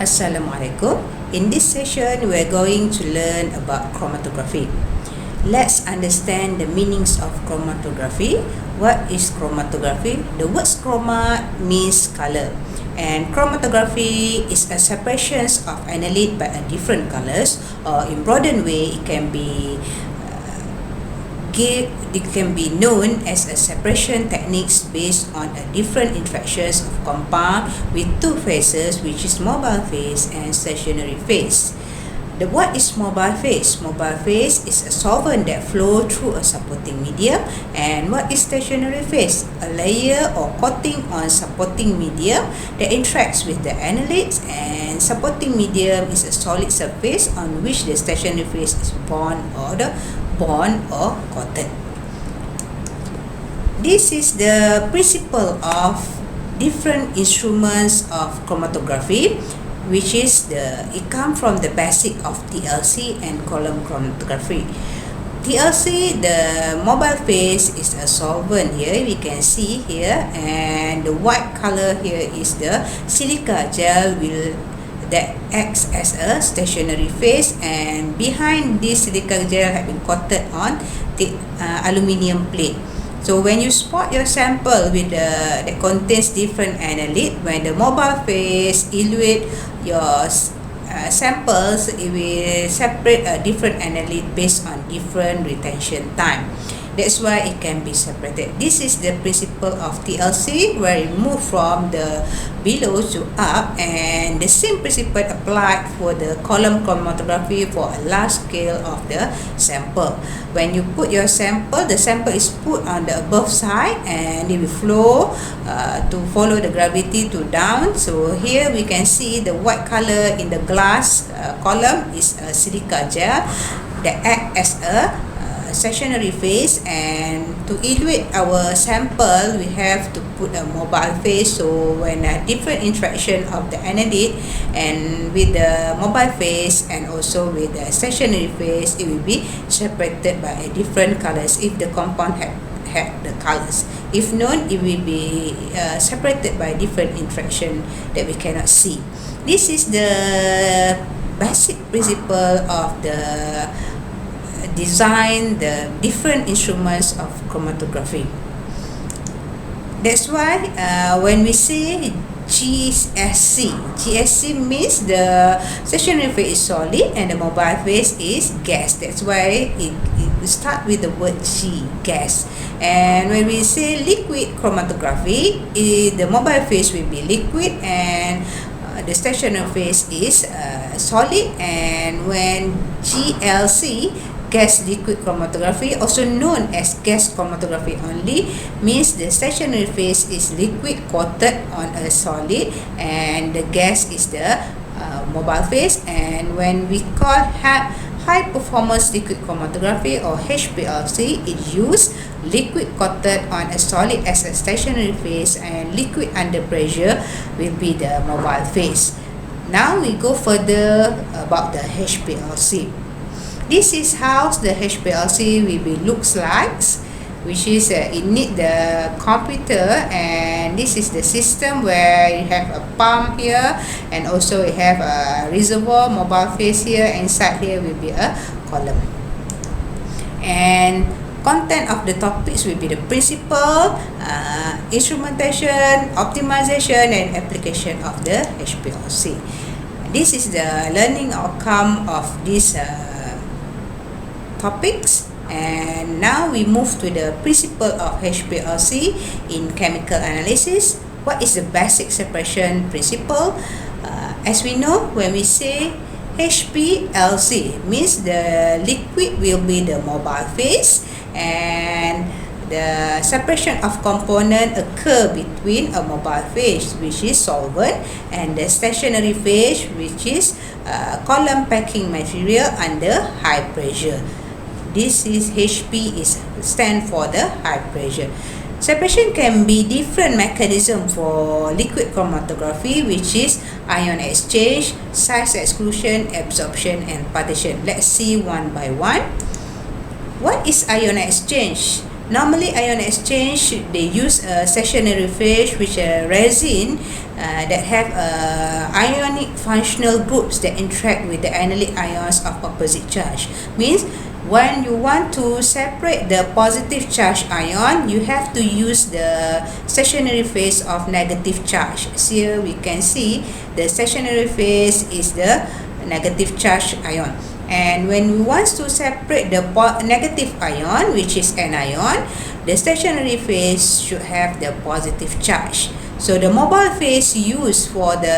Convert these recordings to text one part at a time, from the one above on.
Assalamualaikum. In this session, we are going to learn about chromatography. Let's understand the meanings of chromatography. What is chromatography? The word chroma means color, and chromatography is a separation of analyte by different colors, or in broader way, it can be known as a separation techniques based on a different interactions of compound with two phases, which is mobile phase and stationary phase. What is mobile phase? Mobile phase is a solvent that flow through a supporting medium. And what is stationary phase? A layer or coating on supporting medium that interacts with the analytes, and supporting medium is a solid surface on which the stationary phase is bond or coated. This is the principle of different instruments of chromatography, which is it comes from the basic of TLC and column chromatography. TLC, the mobile phase, is a solvent here, we can see here, and the white color here is the silica gel that acts as a stationary phase, and behind this silica gel have been coated on the aluminium plate. So when you spot your sample with that contains different analyte, when the mobile phase evaluate your samples, it will separate a different analyte based on different retention time. That's why it can be separated. This is the principle of TLC, where it move from the below to up, and the same principle applied for the column chromatography for a large scale of the sample. When you put your sample, the sample is put on the above side, and it will flow to follow the gravity to down. So here we can see the white color in the glass column is a silica gel that act as a stationary phase, and to evaluate our sample we have to put a mobile phase. So when a different interaction of the analyte and with the mobile phase and also with the stationary phase, it will be separated by different colors if the compound had the colors. If not, it will be separated by different interaction that we cannot see. This is the basic principle of the design the different instruments of chromatography. That's why when we say GSC means the stationary phase is solid and the mobile phase is gas. That's why it start with the word G, gas. And when we say liquid chromatography, the mobile phase will be liquid and the stationary phase is solid. And when GLC, gas liquid chromatography, also known as gas chromatography only, means the stationary phase is liquid coated on a solid and the gas is the mobile phase. And when we call high performance liquid chromatography or HPLC, it use liquid coated on a solid as a stationary phase, and liquid under pressure will be the mobile phase. Now we go further about the HPLC. This is how the HPLC will be looks like, which is it need the computer, and this is the system where you have a pump here, and also you have a reservoir mobile phase here. Inside here will be a column, and content of the topics will be the principle, instrumentation, optimization, and application of the HPLC. This is the learning outcome of this topics. And now we move to the principle of HPLC in chemical analysis. What is the basic separation principle? As we know, when we say HPLC, means the liquid will be the mobile phase, and the separation of component occur between a mobile phase, which is solvent, and the stationary phase, which is column packing material under high pressure. This is HP is stand for the high pressure. Separation can be different mechanism for liquid chromatography, which is ion exchange, size exclusion, adsorption, and partition. Let's see one by one. What is ion exchange? Normally, ion exchange, they use a stationary phase, which are resin that have ionic functional groups that interact with the analytic ions of opposite charge. Means when you want to separate the positive charge ion, you have to use the stationary phase of negative charge. Here we can see the stationary phase is the negative charge ion. And when we want to separate the negative ion, which is anion, the stationary phase should have the positive charge. So the mobile phase used for the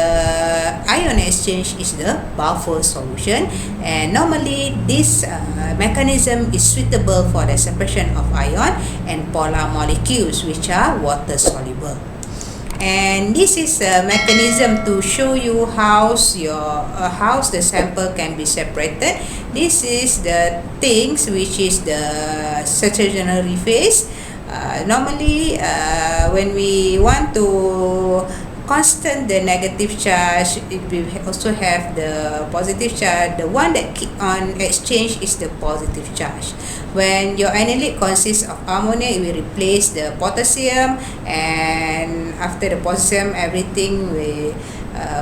ion exchange is the buffer solution, and normally this mechanism is suitable for the separation of ion and polar molecules, which are water soluble. And this is a mechanism to show you how the sample can be separated. This is the things which is the stationary phase. Normally, when we want to constant the negative charge, it will also have the positive charge. The one that keep on exchange is the positive charge. When your analyte consists of ammonia, it will replace the potassium, and after the potassium, everything will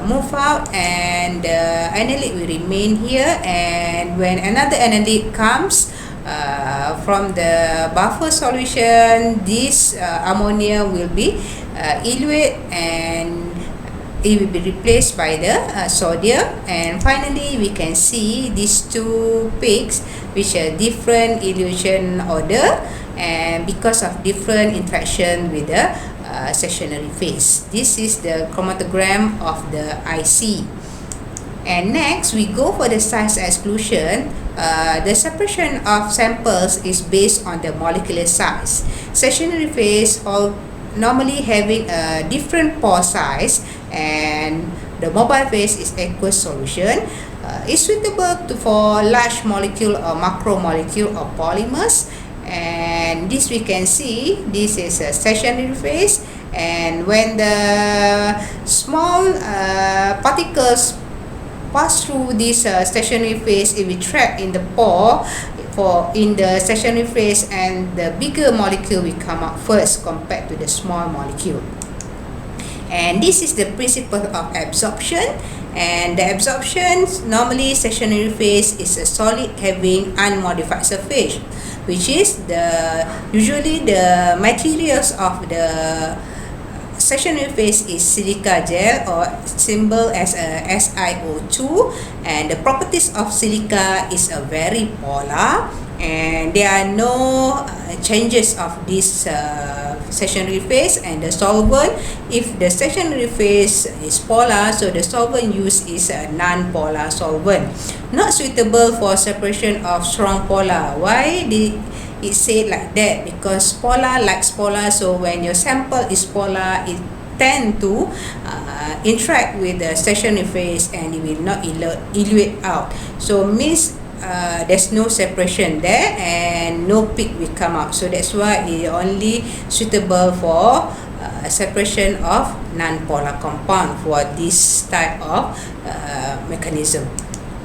move out, and the analyte will remain here. And when another analyte comes from the buffer solution, this ammonia will be eluate, and it will be replaced by the sodium. And finally, we can see these two peaks, which are different elution order, and because of different interaction with the stationary phase. This is the chromatogram of the IC. And next, we go for the size exclusion. The separation of samples is based on the molecular size. Stationary phase normally having a different pore size, and the mobile phase is aqueous solution. Is suitable for large molecule or macromolecule or polymers. And this we can see, this is a stationary phase, and when the small particles pass through this stationary phase, it will trap in the pore in the stationary phase, and the bigger molecule will come out first compared to the small molecule. And this is the principle of absorption. And the absorption, normally stationary phase is a solid having unmodified surface, which is usually the materials of the stationary phase is silica gel, or symbol as a SiO2, and the properties of silica is a very polar, and there are no changes of this stationary phase. And the solvent, if the stationary phase is polar, so the solvent used is a non-polar solvent, not suitable for separation of strong polar. Why it said like that? Because polar likes polar, so when your sample is polar, it tend to interact with the stationary phase, and it will not eluate out. So means there's no separation there, and no peak will come out. So that's why it only suitable for separation of non-polar compound for this type of mechanism.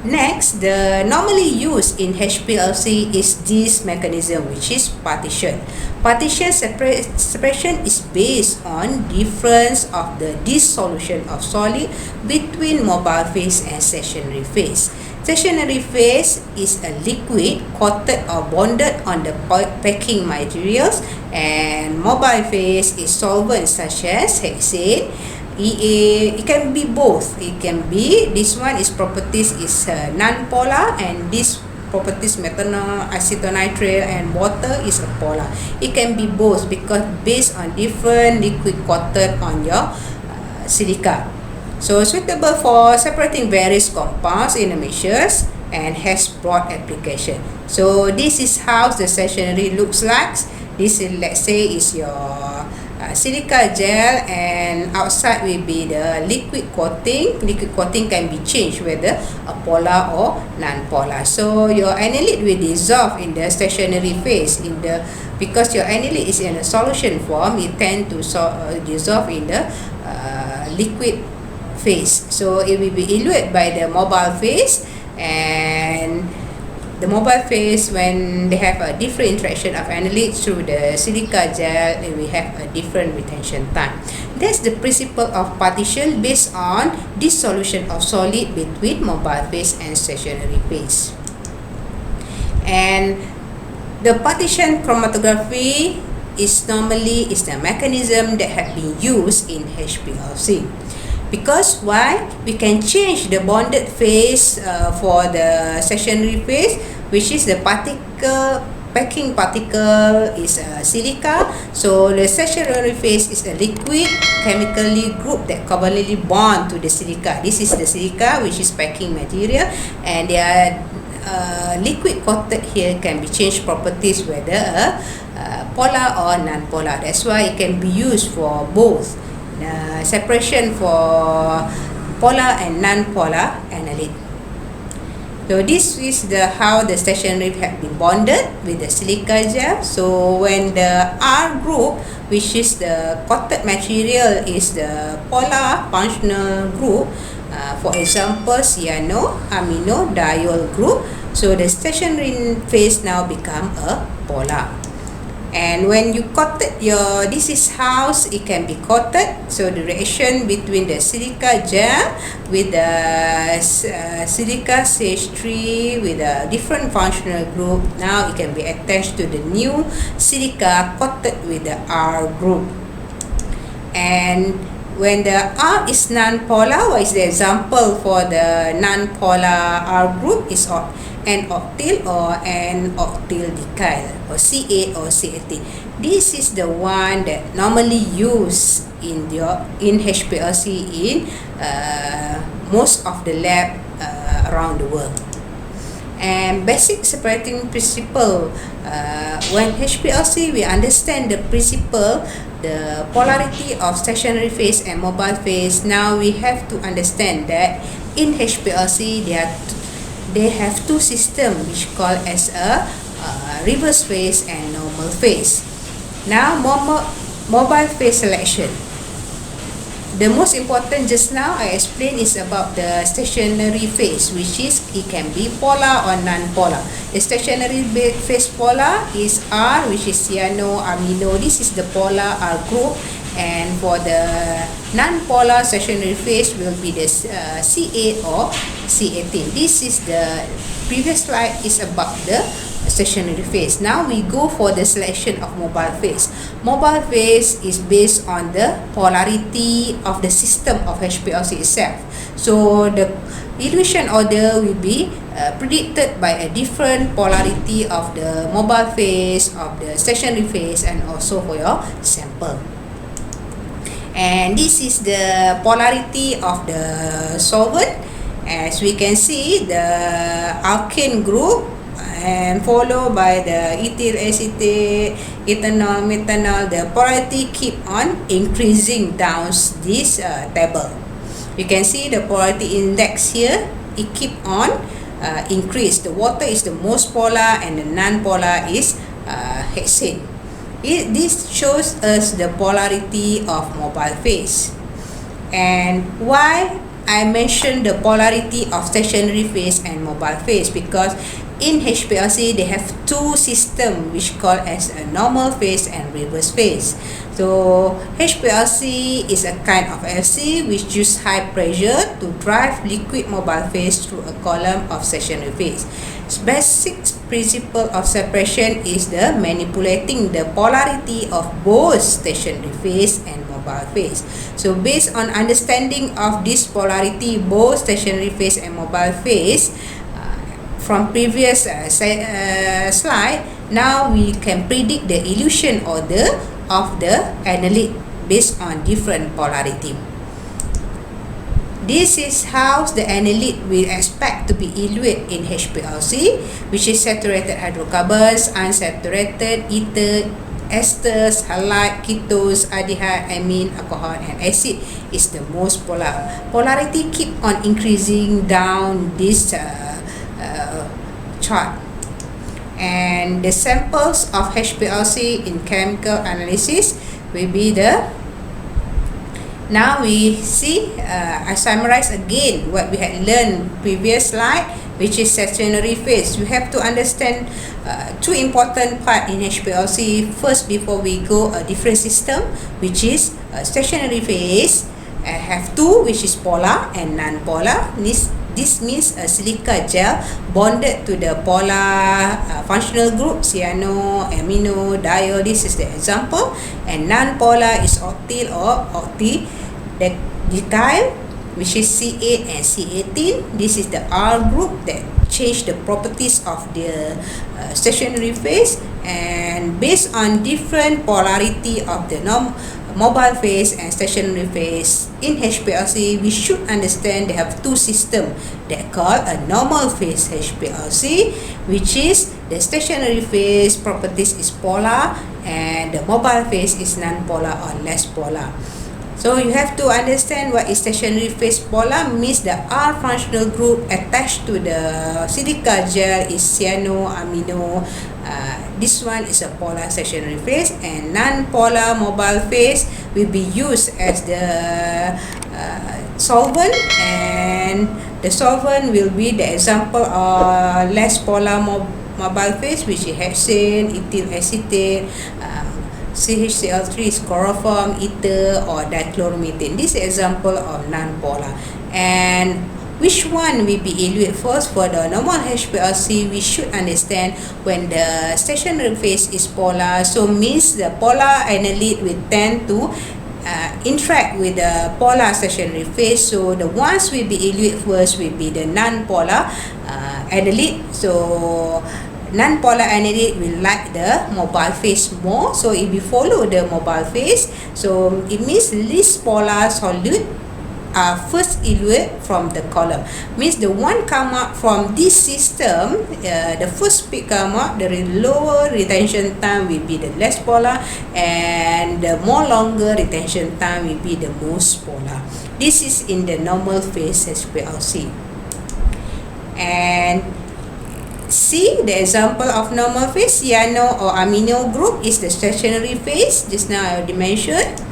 Next, the normally used in HPLC is this mechanism, which is partition. Partition separation is based on difference of the dissolution of solid between mobile phase and stationary phase. Stationary phase is a liquid coated or bonded on the packing materials, and mobile phase is solvents such as hexane, EA. It can be both. It can be, this one is properties is non-polar, and this properties methanol, acetonitrate, and water is a polar. It can be both because based on different liquid coated on your silica. So suitable for separating various compounds in the mixtures, and has broad application. So this is how the stationary looks like. This is, let's say, is your silica gel, and outside will be the liquid coating. Liquid coating can be changed whether a polar or non-polar. So your analyte will dissolve in the stationary phase in the Because your analyte is in a solution form, it tend to dissolve in the liquid phase. So it will be eluted by the mobile phase, and the mobile phase, when they have a different interaction of analyte through the silica gel, it will have a different retention time. That's the principle of partition based on dissolution of solid between mobile phase and stationary phase. And the partition chromatography is the mechanism that have been used in HPLC. Because why? We can change the bonded phase for the stationary phase, which is the packing particle is a silica. So the stationary phase is a liquid chemically group that covalently bond to the silica. This is the silica, which is packing material, and they are liquid coated here can be changed properties, whether polar or non-polar. That's why it can be used for both separation for polar and non-polar analyte. So this is how the stationary have been bonded with the silica gel. So when the R group, which is the coated material, is the polar functional group, for example cyano amino diol group, so the stationary phase now become a polar. And when you coated this is how it can be coated. So the reaction between the silica gel with the silica CH3 with a different functional group, now it can be attached to the new silica coated with the R group. And when the R is non-polar, what is the example for the non-polar R group is N-octyl or N-octyl decyl, or C8 or C18. This is the one that normally used in HPLC in most of the lab around the world. And basic separating principle, when HPLC we understand the principle, the polarity of stationary phase and mobile phase. Now we have to understand that in HPLC they have two systems which called as a reverse phase and normal phase. Now mobile phase selection. The most important just now I explained is about the stationary phase, which is it can be polar or non-polar. The stationary phase polar is R, which is cyano amino. This is the polar R group. And for the non-polar stationary phase will be the C8 or C18. This is the previous slide is about the stationary phase. Now we go for the selection of mobile phase. Mobile phase is based on the polarity of the system of HPLC itself. So the elution order will be predicted by a different polarity of the mobile phase, of the stationary phase, and also for your sample. And this is the polarity of the solvent. As we can see, the alkane group and followed by the ethyl acetate, ethanol, methanol, the polarity keep on increasing down this table. You can see the polarity index here, it keep on increase. The water is the most polar and the non-polar is hexane. This shows us the polarity of mobile phase. And why I mentioned the polarity of stationary phase and mobile phase? Because in HPLC they have two systems which called as a normal phase and reverse phase. So HPLC is a kind of LC which use high pressure to drive liquid mobile phase through a column of stationary phase. Basic principle of separation is the manipulating the polarity of both stationary phase and mobile phase. So based on understanding of this polarity, both stationary phase and mobile phase, from previous slide, now we can predict the elution order of the analyte based on different polarity. This is how the analyte we expect to be eluted in HPLC, which is saturated hydrocarbons, unsaturated, ether, esters, halide, ketose, aldehyde, amine, alcohol, and acid is the most polar. Polarity keep on increasing down this chart. And the samples of HPLC in chemical analysis will be the. Now we see, I summarize again what we had learned previous slide, which is stationary phase. We have to understand two important part in HPLC. First, before we go a different system, which is stationary phase. I have two, which is polar and non-polar. This means a silica gel bonded to the polar functional group, cyano, amino, diol. This is the example. And non-polar is octyl or octidecyl, which is C8 and C18. This is the R group that change the properties of the stationary phase, and based on different polarity of the mobile phase and stationary phase in HPLC, we should understand they have two systems that called a normal phase HPLC, which is the stationary phase properties is polar and the mobile phase is non-polar or less polar. So you have to understand what is stationary phase. Polar means the R functional group attached to the silica gel is cyano, amino. This one is a polar stationary phase, and non-polar mobile phase will be used as the solvent, and the solvent will be the example of less polar mobile phase, which is hexane, ethyl acetate, CHCl3 is chloroform, ether, or dichloromethane. This is example of non-polar. And which one will be evaluated first? For the normal HPLC, we should understand when the stationary phase is polar, so means the polar analyte will tend to interact with the polar stationary phase. So the ones will be evaluated first will be the non-polar analyte. So non-polar analyte will like the mobile phase more, so if we follow the mobile phase, so it means least polar solute are first evaluated from the column. Means the one come up from this system, the first peak come up, the lower retention time will be the less polar, and the more longer retention time will be the most polar. This is in the normal phase HPLC. And see the example of normal phase, cyano or amino group is the stationary phase, just now I already mentioned,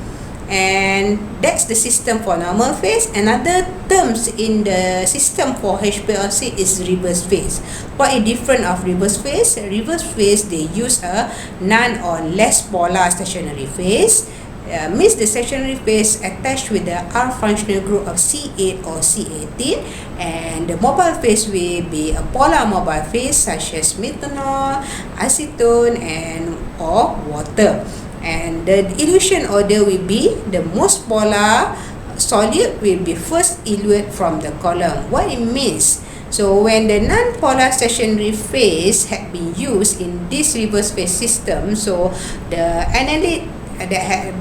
and that's the system for normal phase. Another terms in the system for HPLC is reverse phase. What is different of reverse phase? Reverse phase, they use a non or less polar stationary phase. Means the stationary phase attached with the R functional group of C8 or C18, and the mobile phase will be a polar mobile phase such as methanol, acetone, and or water. And the elution order will be the most polar solute will be first eluted from the column. What it means? So when the non-polar stationary phase had been used in this reverse phase system, so the analyte that had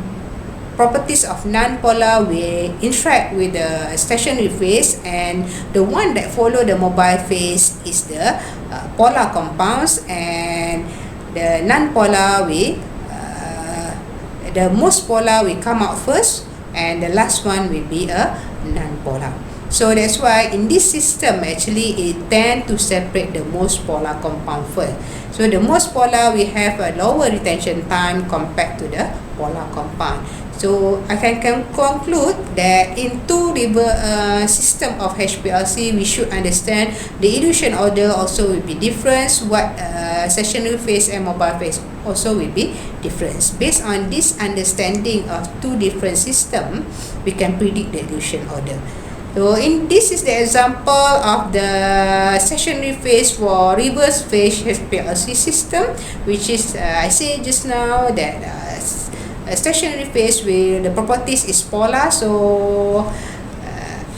properties of non-polar will interact with the stationary phase, and the one that follow the mobile phase is the polar compounds, and the non-polar will the most polar will come out first, and the last one will be a non-polar. So that's why in this system actually it tend to separate the most polar compound first. So the most polar we have a lower retention time compared to the polar compound. So I can conclude that in two system of HPLC, we should understand the elution order also will be different. What stationary phase and mobile phase also will be different. Based on this understanding of two different systems, we can predict the elution order. So this is the example of the stationary phase for reverse phase HPLC system, which is I say just now that stationary phase with the properties is polar, so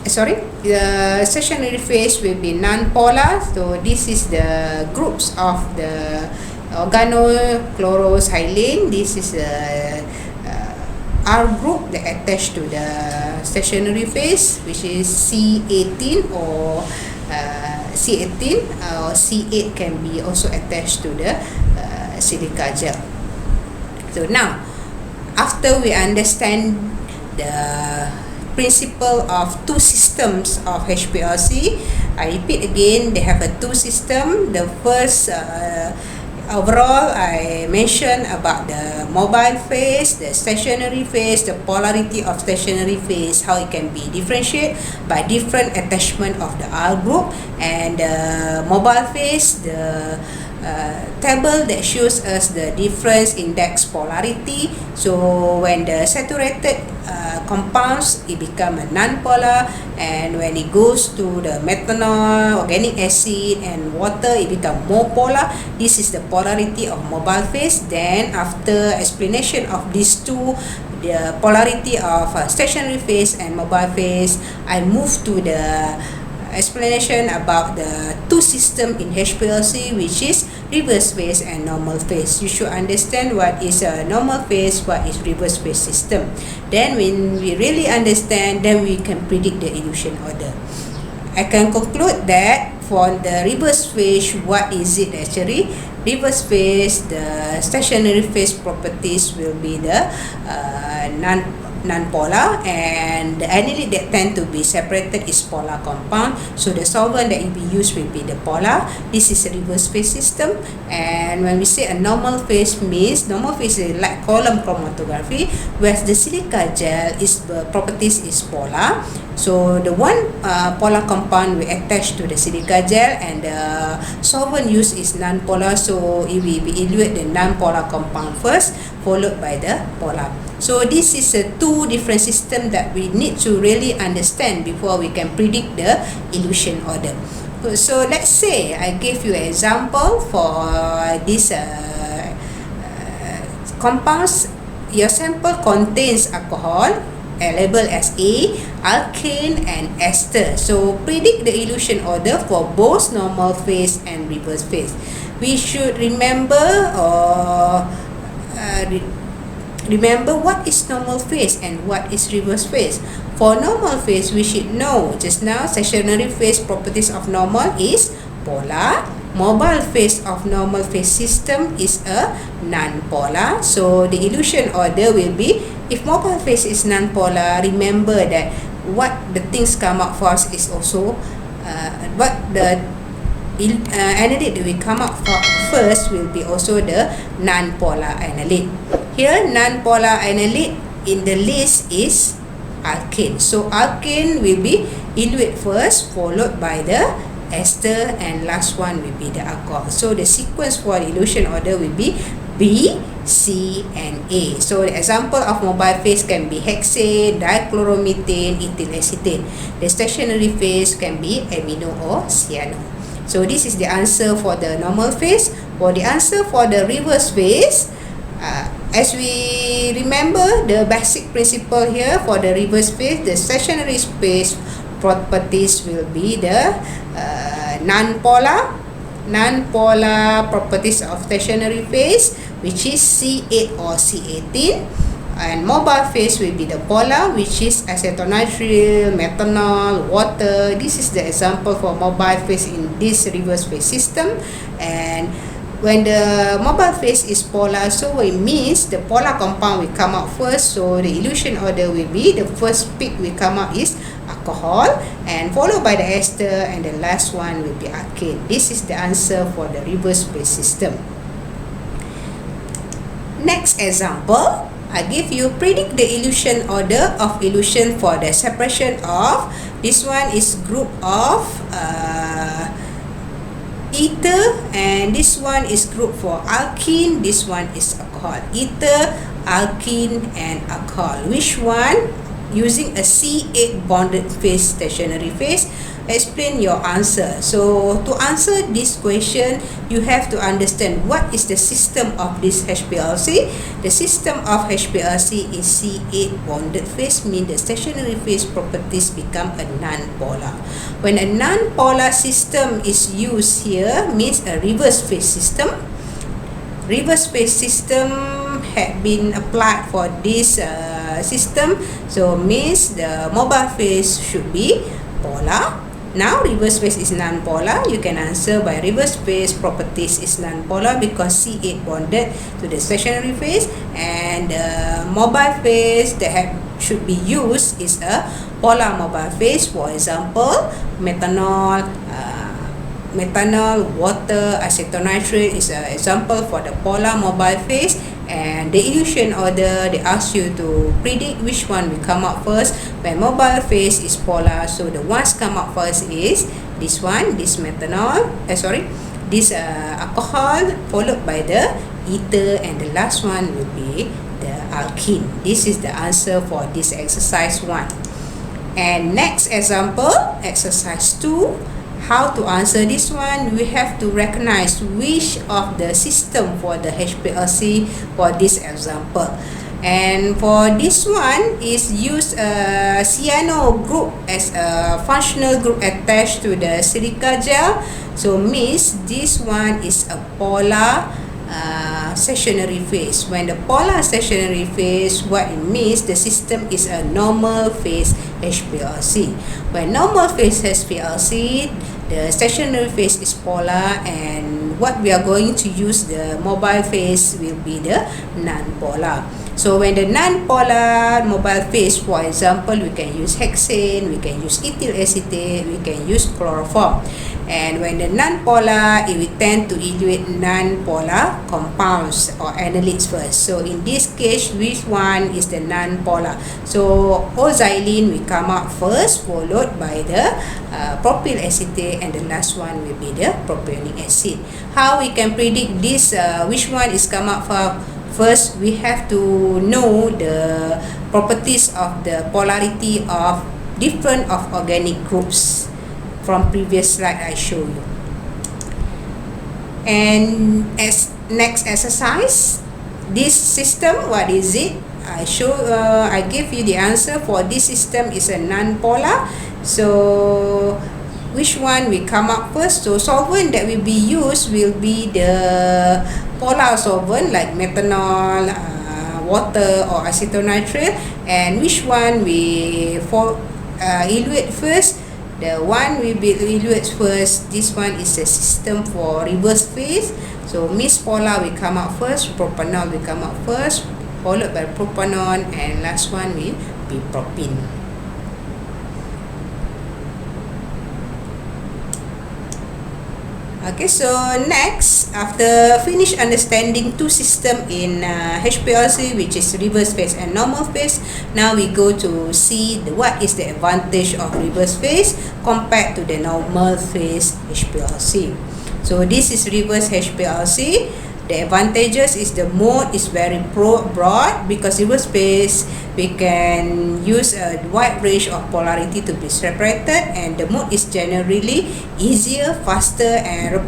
the stationary phase will be non-polar. So this is the groups of the organochlorosilane. This is the R group that attached to the stationary phase, which is C18 or C18 or C8 can be also attached to the silica gel. So now, after we understand the principle of two systems of HPLC, I repeat again, they have a two system. The first Overall, I mentioned about the mobile phase, the stationary phase, the polarity of stationary phase, how it can be differentiated by different attachment of the R group, and the mobile phase, the table that shows us the difference index polarity. So when the saturated compounds, it become a non-polar, and when it goes to the methanol, organic acid and water, it become more polar. This is the polarity of mobile phase. Then after explanation of these two, the polarity of stationary phase and mobile phase, I move to the explanation about the two system in HPLC, which is reverse phase and normal phase. You should understand what is a normal phase, what is reverse phase system. Then when we really understand, then we can predict the elution order. I can conclude that for the reverse phase, what is it actually? Reverse phase, the stationary phase properties will be the non-polar, and the analyte that tend to be separated is polar compound. So the solvent that will be used will be the polar. This is a reverse phase system. And when we say a normal phase, means normal phase is like column chromatography, whereas the silica gel is properties is polar. So the one polar compound we attach to the silica gel, and the solvent used is non-polar. So it will be evaluate the non-polar compound first, followed by the polar. So this is a two different system that we need to really understand before we can predict the elution order. So let's say I give you an example for this compounds. Your sample contains alcohol, labeled as A, alkane and ester. So predict the elution order for both normal phase and reverse phase. We should remember remember what is normal phase and what is reverse phase. For normal phase, we should know just now stationary phase properties of normal is polar. Mobile phase of normal phase system is a non-polar. So the elution order will be, if mobile phase is non-polar, remember that what the things come out first is also what the analyte that we come out first will be also the non-polar analyte. Here, non-polar analyte in the list is alkane. So alkane will be eluate first, followed by the ester, and last one will be the alcohol. So the sequence for the elution order will be B, C and A. So the example of mobile phase can be hexane, dichloromethane, ethyl acetate. The stationary phase can be amino or cyano. So this is the answer for the normal phase. For the answer for the reverse phase, as we remember the basic principle here for the reverse phase, the stationary phase properties will be the non-polar properties of stationary phase, which is C8 or C18, and mobile phase will be the polar, which is acetonitrile, methanol, water. This is the example for mobile phase in this reverse phase system. And when the mobile phase is polar, so it means the polar compound will come out first. So the elution order will be, the first pick will come out is alcohol, and followed by the ester, and the last one will be alkane. This is the answer for the reverse phase system. Next example, I give you predict the elution order of elution for the separation of, this one is group of ether, and this one is group for alkene, this one is alcohol. Ether, alkene and alcohol. Which one? Using a C8 bonded phase, stationary phase. Explain your answer. So to answer this question, you have to understand what is the system of this HPLC. The system of HPLC is C8 bonded phase, means the stationary phase properties become a non-polar. When a non-polar system is used here, means a reverse phase system. Reverse phase system had been applied for this system, so means the mobile phase should be polar. Now reverse phase is non-polar. You can answer by reverse phase properties is non-polar because C8 bonded to the stationary phase, and mobile phase that should be used is a polar mobile phase. For example, methanol, methanol, water, acetonitrile is an example for the polar mobile phase. And the illusion order, they ask you to predict which one will come out first. When mobile phase is polar, so the ones come out first is this one, this methanol, this alcohol, followed by the ether, and the last one will be the alkene. This is the answer for this exercise 1. And next example, exercise 2. How to answer this one? We have to recognize which of the system for the HPLC for this example. And for this one is use a cyano group as a functional group attached to the silica gel. So means this one is a polar stationary phase. When the polar stationary phase, what it means, the system is a normal phase HPLC. When normal phase HPLC, the stationary phase is polar, and what we are going to use the mobile phase will be the non-polar. So when the non-polar mobile phase, for example, we can use hexane, we can use ethyl acetate, we can use chloroform. And when the non-polar, it will tend to evaluate non-polar compounds or analytes first. So in this case, which one is the non-polar? So xylene will come out first, followed by the propyl acetate, and the last one will be the propionic acid. How we can predict this, which one is come out first? We have to know the properties of the polarity of different of organic groups from previous slide I show you. And as next exercise, this system, what is it? I give you the answer for this system is a non-polar. So which one will come up first? So solvent that will be used will be the polar solvent like methanol, water or acetonitrile. And which one we evaluate first? The one we will evaluate first, this one is a system for reverse phase. So Miss Polar will come out first, propanol will come out first, followed by propanon, and last one will be propene. Okay, so next, after finish understanding two systems in HPLC, which is reverse phase and normal phase, now we go to see what is the advantage of reverse phase compared to the normal phase HPLC. So this is reverse HPLC. The advantages is the mode is very broad, because reverse phase we can use a wide range of polarity to be separated, and the mode is generally easier, faster, and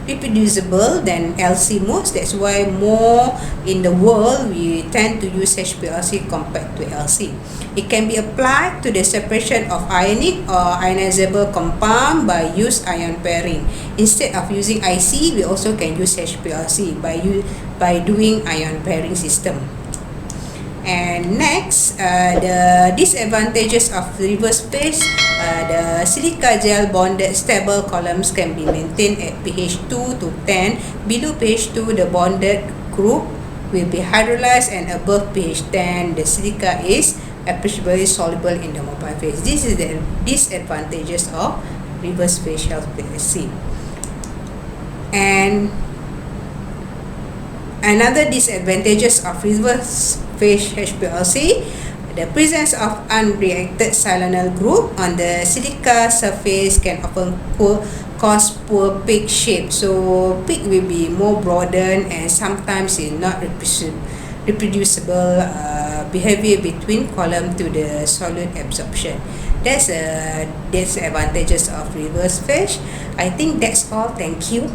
reproducible than LC modes. That's why more in the world we tend to use HPLC compared to LC. It can be applied to the separation of ionic or ionizable compound by use ion pairing. Instead of using IC, we also can use HPLC by doing ion pairing system. And next, the disadvantages of reverse phase, the silica gel bonded stable columns can be maintained at pH 2 to 10. Below pH 2, the bonded group will be hydrolyzed, and above pH 10, the silica is appreciably soluble in the mobile phase. This is the disadvantages of reverse phase HPLC. And another disadvantages of reverse phase HPLC, the presence of unreacted silanal group on the silica surface can often cause poor peak shape. So peak will be more broadened, and sometimes is not reproducible behavior between column to the solute absorption. That's disadvantages of reverse phase. I think that's all. Thank you.